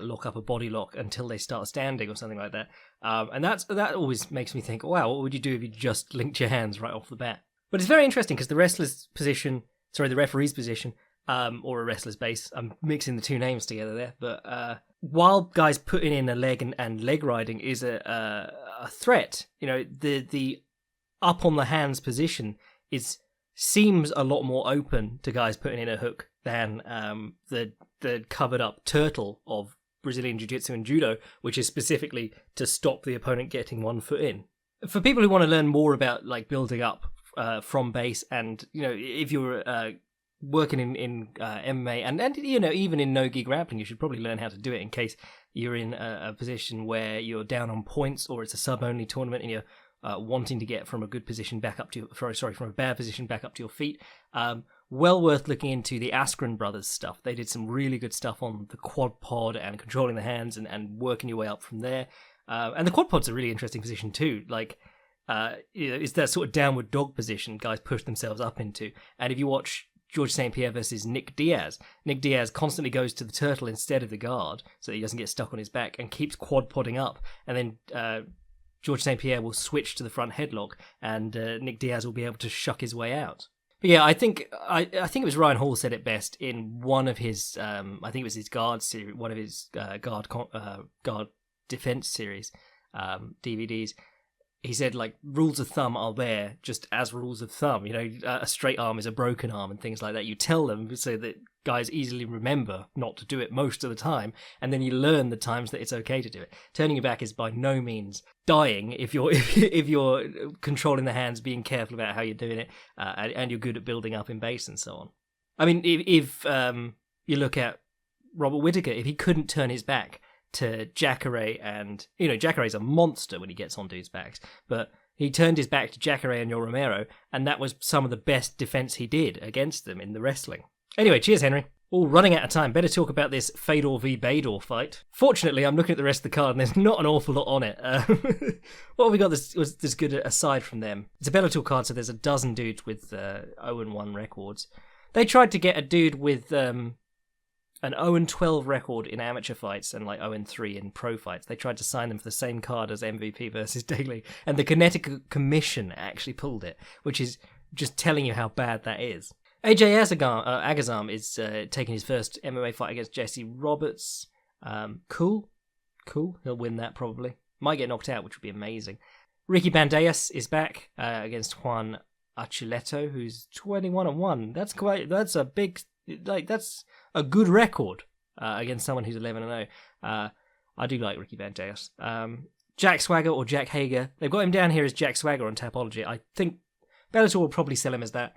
lock up a body lock until they start standing or something like that. And that always makes me think, wow, what would you do if you just linked your hands right off the bat? But it's very interesting because the referee's position, or a wrestler's base. I'm mixing the two names together there. But while guys putting in a leg and leg riding is a threat, the up on the hands position seems a lot more open to guys putting in a hook than the covered up turtle of Brazilian Jiu-Jitsu and Judo, which is specifically to stop the opponent getting one foot in. For people who want to learn more about like building up from base, and if you're working in MMA and even in no-gi grappling, you should probably learn how to do it in case you're in a position where you're down on points or it's a sub-only tournament and you're wanting to get from a good position back up to from a bad position back up to your feet. Well worth looking into the Askren brothers stuff. They did some really good stuff on the quad pod and controlling the hands and working your way up from there. And the quad pod's a really interesting position too. Like, it's that sort of downward dog position guys push themselves up into. And if you watch George St. Pierre versus Nick Diaz constantly goes to the turtle instead of the guard so that he doesn't get stuck on his back and keeps quad podding up. And then George St. Pierre will switch to the front headlock and Nick Diaz will be able to shuck his way out. But yeah, I think it was Ryan Hall said it best in one of his, I think it was his guard series, one of his guard defense series DVDs. he said, like, rules of thumb are there just as rules of thumb. You know, a straight arm is a broken arm and things like that. You tell them so that guys easily remember not to do it most of the time, and then you learn the times that it's okay to do it. Turning your back is by no means dying if you're if you're controlling the hands, being careful about how you're doing it, and you're good at building up in base and so on. I mean, if you look at Robert Whittaker, if he couldn't turn his back to Jacare, and, you know, Jacare's a monster when he gets on dudes' backs, but he turned his back to Jacare and Yoel Romero, and that was some of the best defense he did against them in the wrestling. Anyway, cheers, Henry. All running out of time. Better talk about this Fedor v. Bador fight. Fortunately, I'm looking at the rest of the card, and there's not an awful lot on it. What have we got was this good aside from them? It's a Bellator card, so there's a dozen dudes with 0-1 records. They tried to get a dude with an 0-12 record in amateur fights and like 0-3 in pro fights. They tried to sign them for the same card as MVP versus Daly, and the Connecticut Commission actually pulled it, which is just telling you how bad that is. AJ Agazam is taking his first MMA fight against Jesse Roberts. Cool. He'll win that probably. Might get knocked out, which would be amazing. Ricky Banderas is back against Juan Archuleta, who's 21-1. That's a big, that's a good record against someone who's 11-0. I do like Ricky Banderas. Jack Swagger or Jack Hager. They've got him down here as Jack Swagger on Tapology. I think Bellator will probably sell him as that.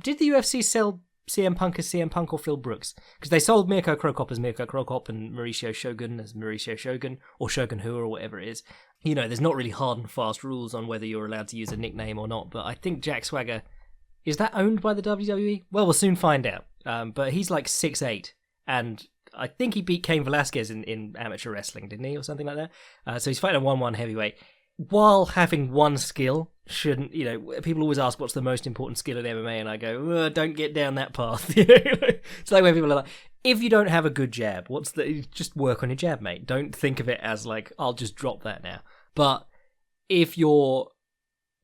Did the UFC sell CM Punk as CM Punk or Phil Brooks? Because they sold Mirko Krokop as Mirko Krokop and Mauricio Shogun as Mauricio Shogun, or Shogun Hua, or whatever it is. You know, there's not really hard and fast rules on whether you're allowed to use a nickname or not, but I think Jack Swagger, is that owned by the WWE? Well, we'll soon find out. But he's like 6'8", and I think he beat Cain Velasquez in amateur wrestling, didn't he, or something like that? So he's fighting a 1-1 heavyweight. While having one skill shouldn't, you know, people always ask what's the most important skill in MMA, and I go, don't get down that path. You know? It's like when people are like, if you don't have a good jab, just work on your jab, mate. Don't think of it as like, I'll just drop that now. But if you're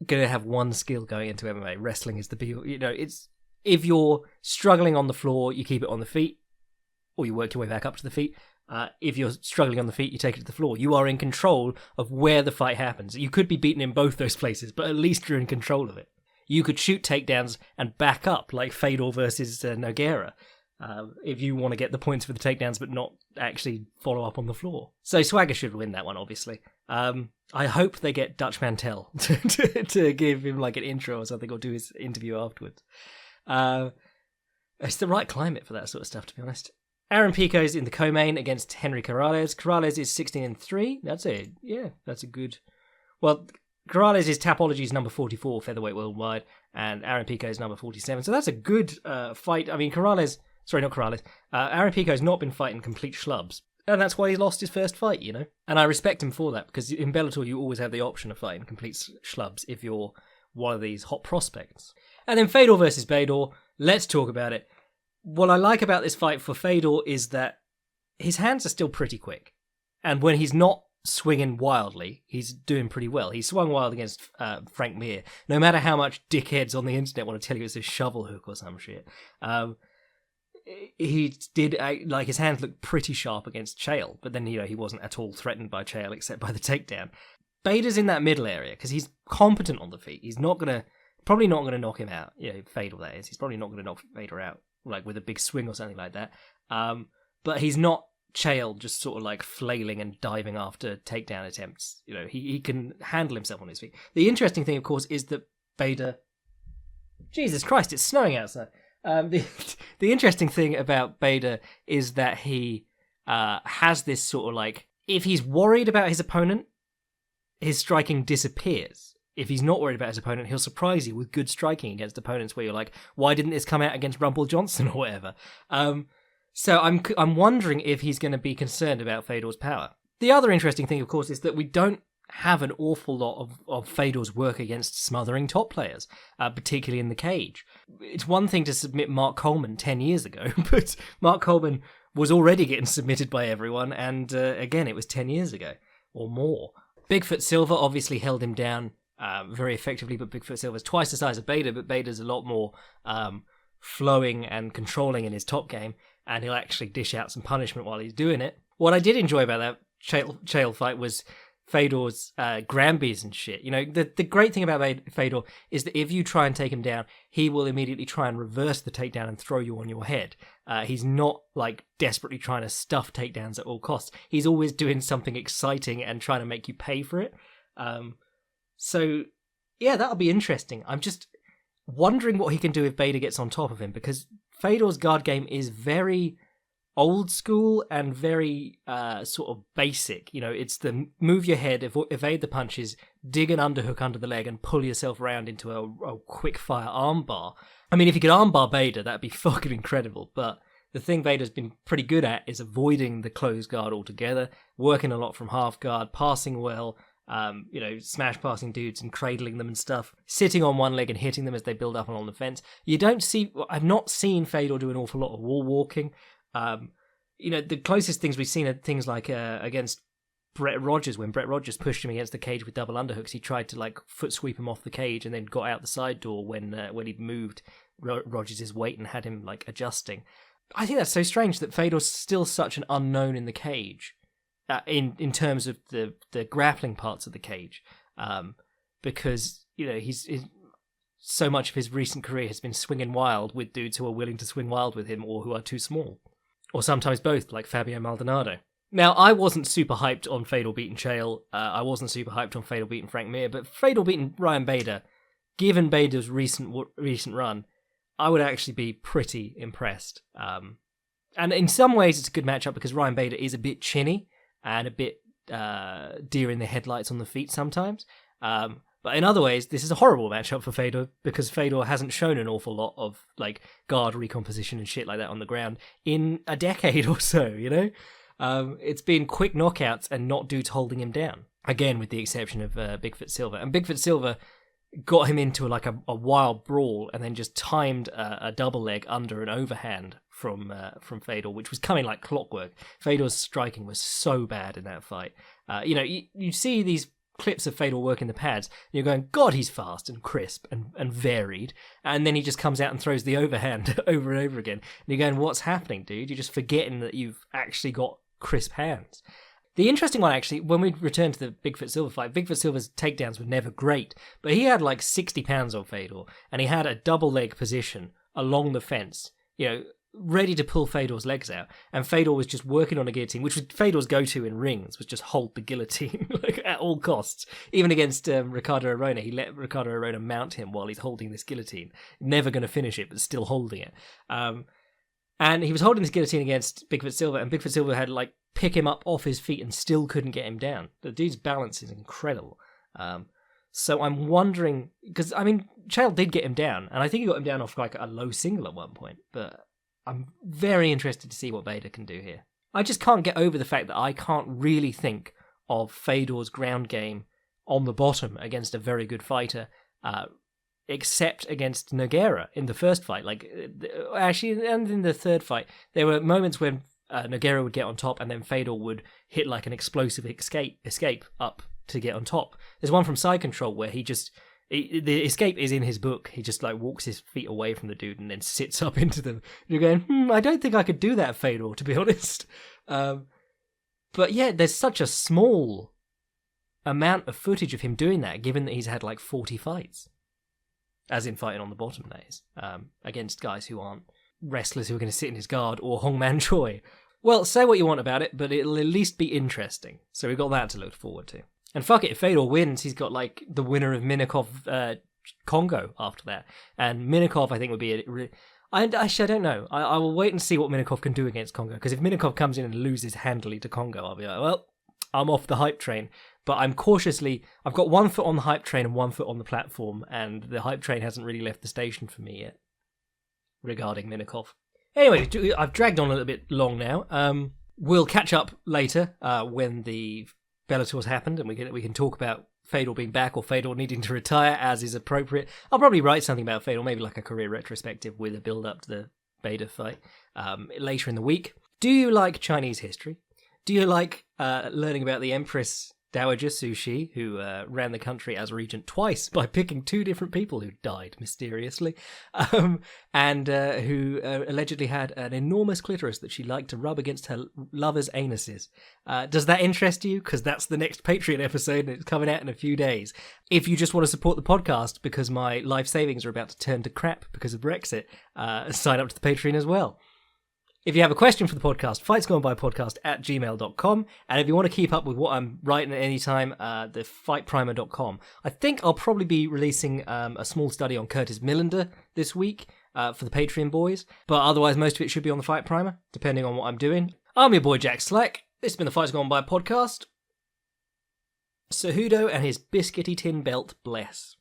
going to have one skill going into MMA, wrestling is the be, you know, it's, if you're struggling on the floor, you keep it on the feet, or you work your way back up to the feet. If you're struggling on the feet, you take it to the floor. You are in control of where the fight happens. You could be beaten in both those places, but at least you're in control of it. You could shoot takedowns and back up, like Fedor versus Nogueira, if you want to get the points for the takedowns but not actually follow up on the floor. So Swagger should win that one, obviously. I hope they get Dutch Mantel to give him like an intro or something, or do his interview afterwards. It's the right climate for that sort of stuff, to be honest. Aaron Pico's in the co-main against Henry Corrales. Corrales is 16-3. That's a good... Well, Corrales is Tapology's number 44 featherweight worldwide, and Aaron Pico is number 47. So that's a good fight. I mean, Aaron Pico's not been fighting complete schlubs, and that's why he lost his first fight, you know? And I respect him for that, because in Bellator you always have the option of fighting complete schlubs if you're one of these hot prospects. And then Fedor versus Bador. Let's talk about it. What I like about this fight for Fedor is that his hands are still pretty quick. And when he's not swinging wildly, he's doing pretty well. He swung wild against Frank Mir. No matter how much dickheads on the internet want to tell you it's a shovel hook or some shit. He did, like, his hands looked pretty sharp against Chael. But then, you know, he wasn't at all threatened by Chael except by the takedown. Bader's in that middle area because he's competent on the feet. He's probably not going to knock him out. You know, Fedor, that is. He's probably not going to knock Bader out, like with a big swing or something like that. But he's not Chael, just sort of like flailing and diving after takedown attempts. You know, he can handle himself on his feet. The interesting thing, of course, is that Bader... Jesus Christ, it's snowing outside. The interesting thing about Bader is that he has this sort of like... If he's worried about his opponent, his striking disappears. If he's not worried about his opponent, he'll surprise you with good striking against opponents where you're like, why didn't this come out against Rumble Johnson or whatever? So I'm wondering if he's going to be concerned about Fedor's power. The other interesting thing, of course, is that we don't have an awful lot of Fedor's work against smothering top players, particularly in the cage. It's one thing to submit Mark Coleman 10 years ago, but Mark Coleman was already getting submitted by everyone, and again, it was 10 years ago or more. Bigfoot Silva obviously held him down very effectively, but Bigfoot Silva's twice the size of Bader, but Bader's a lot more flowing and controlling in his top game, and he'll actually dish out some punishment while he's doing it. What I did enjoy about that Chael fight was Fedor's Granbies and shit. You know, the great thing about Fedor is that if you try and take him down, he will immediately try and reverse the takedown and throw you on your head. He's not like desperately trying to stuff takedowns at all costs. He's always doing something exciting and trying to make you pay for it. So yeah, that'll be interesting. I'm just wondering what he can do if Bador gets on top of him, because Fedor's guard game is very old school and very sort of basic. You know, it's the move your head, evade the punches, dig an underhook under the leg and pull yourself around into a quick fire armbar. I mean, if you could armbar Bador, that'd be fucking incredible. But the thing Bador's been pretty good at is avoiding the closed guard altogether, working a lot from half guard, passing well, you know, smash passing dudes and cradling them and stuff, sitting on one leg and hitting them as they build up along the fence. I've not seen Fedor do an awful lot of wall walking. You know, the closest things we've seen are things like against Brett Rogers, when Brett Rogers pushed him against the cage with double underhooks. He tried to like foot sweep him off the cage and then got out the side door when he'd moved Rogers' weight and had him like adjusting. I think that's so strange that Fedor's still such an unknown in the cage, in terms of the grappling parts of the cage, because you know he's so much of his recent career has been swinging wild with dudes who are willing to swing wild with him or who are too small. Or sometimes both, like Fabio Maldonado. Now, I wasn't super hyped on Fedor beating Chael. I wasn't super hyped on Fedor beating Frank Mir, but Fedor beating Ryan Bader, given Bader's recent run, I would actually be pretty impressed. And in some ways, it's a good matchup because Ryan Bader is a bit chinny and a bit deer in the headlights on the feet sometimes. But in other ways, this is a horrible matchup for Fedor because Fedor hasn't shown an awful lot of like guard recomposition and shit like that on the ground in a decade or so, you know? It's been quick knockouts and not dudes holding him down. Again, with the exception of Bigfoot Silva. And Bigfoot Silva got him into like a wild brawl and then just timed a double leg under an overhand from Fedor, which was coming like clockwork. Fedor's striking was so bad in that fight. You know, you see these clips of Fedor working the pads, and you're going, God, he's fast and crisp and varied, and then he just comes out and throws the overhand over and over again, and you're going, what's happening, dude? You're just forgetting that you've actually got crisp hands. The interesting one, actually, when we return to the Bigfoot Silva fight, Bigfoot Silva's takedowns were never great, but he had like 60 pounds on Fedor, and he had a double leg position along the fence, you know, ready to pull Fedor's legs out, and Fedor was just working on a guillotine, which was Fedor's go-to in rings, was just hold the guillotine like at all costs. Even against Ricardo Arona, he let Ricardo Arona mount him while he's holding this guillotine, never going to finish it, but still holding it. And he was holding this guillotine against Bigfoot Silva, and Bigfoot Silva had to like pick him up off his feet and still couldn't get him down. The dude's balance is incredible. So I'm wondering, because I mean, Chael did get him down, and I think he got him down off like a low single at one point, but I'm very interested to see what Bader can do here. I just can't get over the fact that I can't really think of Fedor's ground game on the bottom against a very good fighter, except against Nogueira in the first fight. Like, actually, and in the third fight, there were moments when Nogueira would get on top and then Fedor would hit like an explosive escape up to get on top. There's one from Side Control where the escape is in his book. He just like walks his feet away from the dude and then sits up into them. You're going, I don't think I could do that, Fedor, to be honest. But yeah, there's such a small amount of footage of him doing that, given that he's had like 40 fights. As in fighting on the bottom, that is. Against guys who aren't wrestlers who are going to sit in his guard or Hongman Choi. Well, say what you want about it, but it'll at least be interesting. So we've got that to look forward to. And fuck it, if Fedor wins, he's got like the winner of Minikov Congo after that. And Minikov, I think, would be I don't know. I will wait and see what Minikov can do against Congo. Because if Minikov comes in and loses handily to Congo, I'll be like, well, I'm off the hype train. But I've got 1 foot on the hype train and 1 foot on the platform. And the hype train hasn't really left the station for me yet regarding Minikov. Anyway, I've dragged on a little bit long now. We'll catch up later when the Bellator's happened, and we can talk about Fedor being back or Fedor needing to retire as is appropriate. I'll probably write something about Fedor, maybe like a career retrospective with a build-up to the Bader fight later in the week. Do you like Chinese history? Do you like learning about the Empress Dowager Sushi, who ran the country as regent twice by picking two different people who died mysteriously, and who allegedly had an enormous clitoris that she liked to rub against her lovers' anuses. Does that interest you? Because that's the next Patreon episode, and it's coming out in a few days. If you just want to support the podcast because my life savings are about to turn to crap because of Brexit, sign up to the Patreon as well. If you have a question for the podcast, fightsgonebipodcast@gmail.com. And if you want to keep up with what I'm writing at any time, the fightprimer.com. I think I'll probably be releasing a small study on Curtis Millender this week for the Patreon boys. But otherwise, most of it should be on the Fight Primer, depending on what I'm doing. I'm your boy Jack Slack. This has been the Fights Gone By podcast. Cejudo and his biscuity tin belt bless.